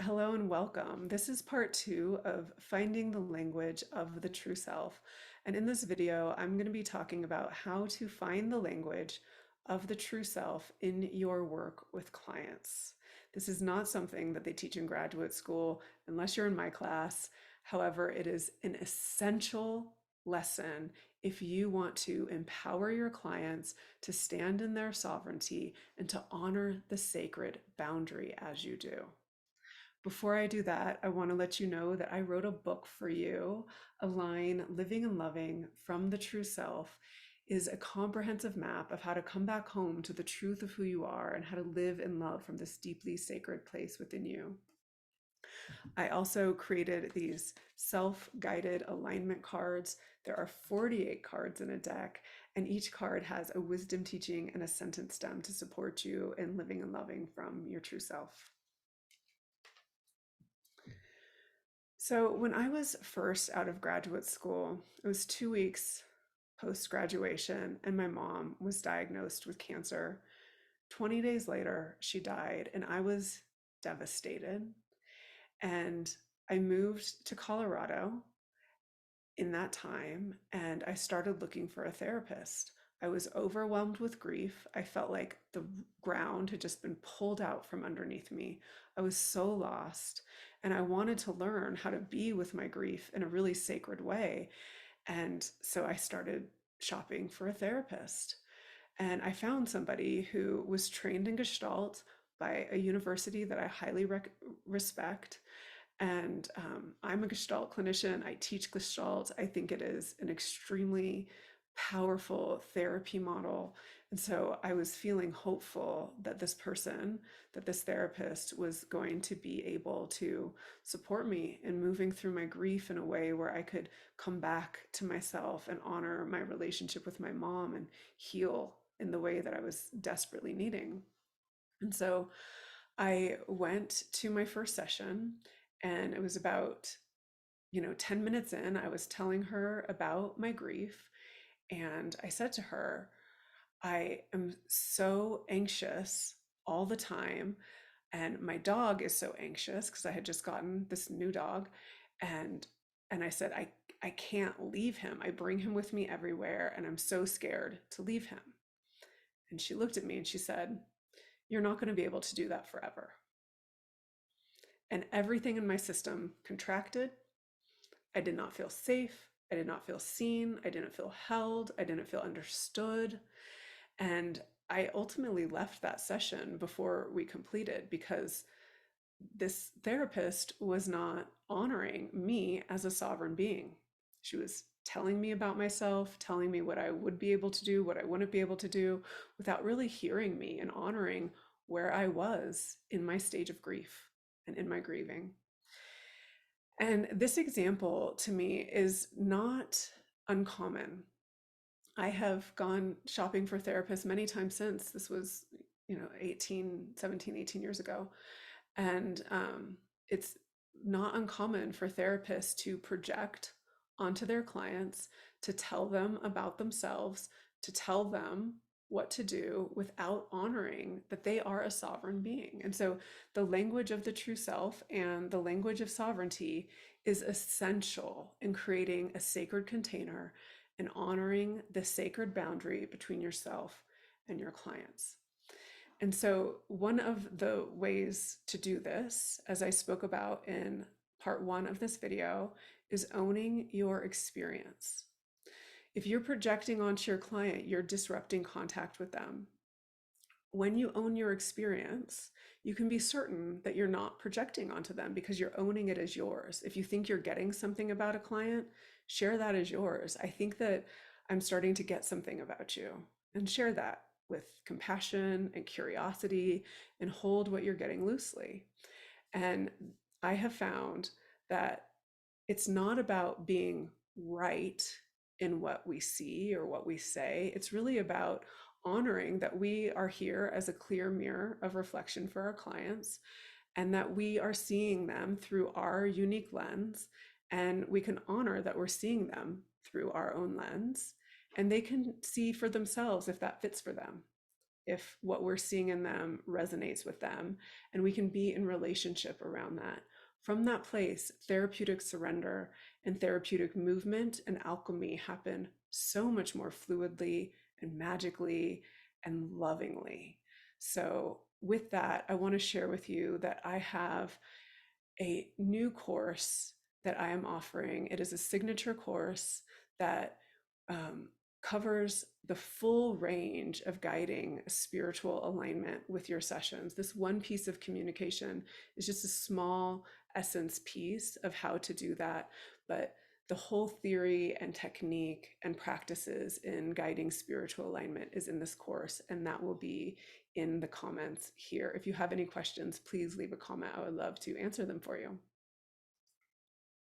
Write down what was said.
Hello and welcome. This is part two of finding the language of the true self. And in this video, I'm going to be talking about how to find the language of the true self in your work with clients. This is not something that they teach in graduate school unless you're in my class. However, it is an essential lesson if you want to empower your clients to stand in their sovereignty and to honor the sacred boundary as you do. Before I do that, I want to let you know that I wrote a book for you. Align Living and Loving from the True Self is a comprehensive map of how to come back home to the truth of who you are and how to live in love from this deeply sacred place within you. I also created these self-guided alignment cards. There are 48 cards in a deck, and each card has a wisdom teaching and a sentence stem to support you in living and loving from your true self. So, when I was first out of graduate school, it was 2 weeks post graduation, and my mom was diagnosed with cancer. 20 days later, she died, and I was devastated. And I moved to Colorado in that time, and I started looking for a therapist. I was overwhelmed with grief. I felt like the ground had just been pulled out from underneath me. I was so lost, and I wanted to learn how to be with my grief in a really sacred way. And so I started shopping for a therapist. And I found somebody who was trained in Gestalt by a university that I highly respect. And I'm a Gestalt clinician. I teach Gestalt. I think it is an extremely powerful therapy model. And so I was feeling hopeful that this person, that this therapist was going to be able to support me in moving through my grief in a way where I could come back to myself and honor my relationship with my mom and heal in the way that I was desperately needing. And so I went to my first session, and it was about 10 minutes in, I was telling her about my grief. And I said to her, I am so anxious all the time. And my dog is so anxious because I had just gotten this new dog. And I said, I can't leave him. I bring him with me everywhere, and I'm so scared to leave him. And she looked at me and she said, you're not going to be able to do that forever. And everything in my system contracted. I did not feel safe. I did not feel seen. I didn't feel held. I didn't feel understood. And I ultimately left that session before we completed because this therapist was not honoring me as a sovereign being. She was telling me about myself, telling me what I would be able to do, what I wouldn't be able to do, without really hearing me and honoring where I was in my stage of grief and in my grieving. And this example to me is not uncommon. I have gone shopping for therapists many times since. This was, 18 years ago. And it's not uncommon for therapists to project onto their clients, to tell them about themselves, to tell them what to do without honoring that they are a sovereign being. And so the language of the true self and the language of sovereignty is essential in creating a sacred container and honoring the sacred boundary between yourself and your clients. And so, one of the ways to do this, as I spoke about in part one of this video, is owning your experience. If you're projecting onto your client, you're disrupting contact with them. When you own your experience, you can be certain that you're not projecting onto them because you're owning it as yours. If you think you're getting something about a client, share that as yours. I think that I'm starting to get something about you, and share that with compassion and curiosity, and hold what you're getting loosely. And I have found that it's not about being right in what we see or what we say. It's really about honoring that we are here as a clear mirror of reflection for our clients, and that we are seeing them through our unique lens, and we can honor that we're seeing them through our own lens, and they can see for themselves if that fits for them. if what we're seeing in them resonates with them, and we can be in relationship around that. From that place, therapeutic surrender and therapeutic movement and alchemy happen so much more fluidly and magically and lovingly. So, with that, I want to share with you that I have a new course that I am offering. It is a signature course that um, covers the full range of guiding spiritual alignment with your sessions. This one piece of communication is just a small essence piece of how to do that, but the whole theory and technique and practices in guiding spiritual alignment is in this course, and that will be in the comments here. If you have any questions, please leave a comment. I would love to answer them for you.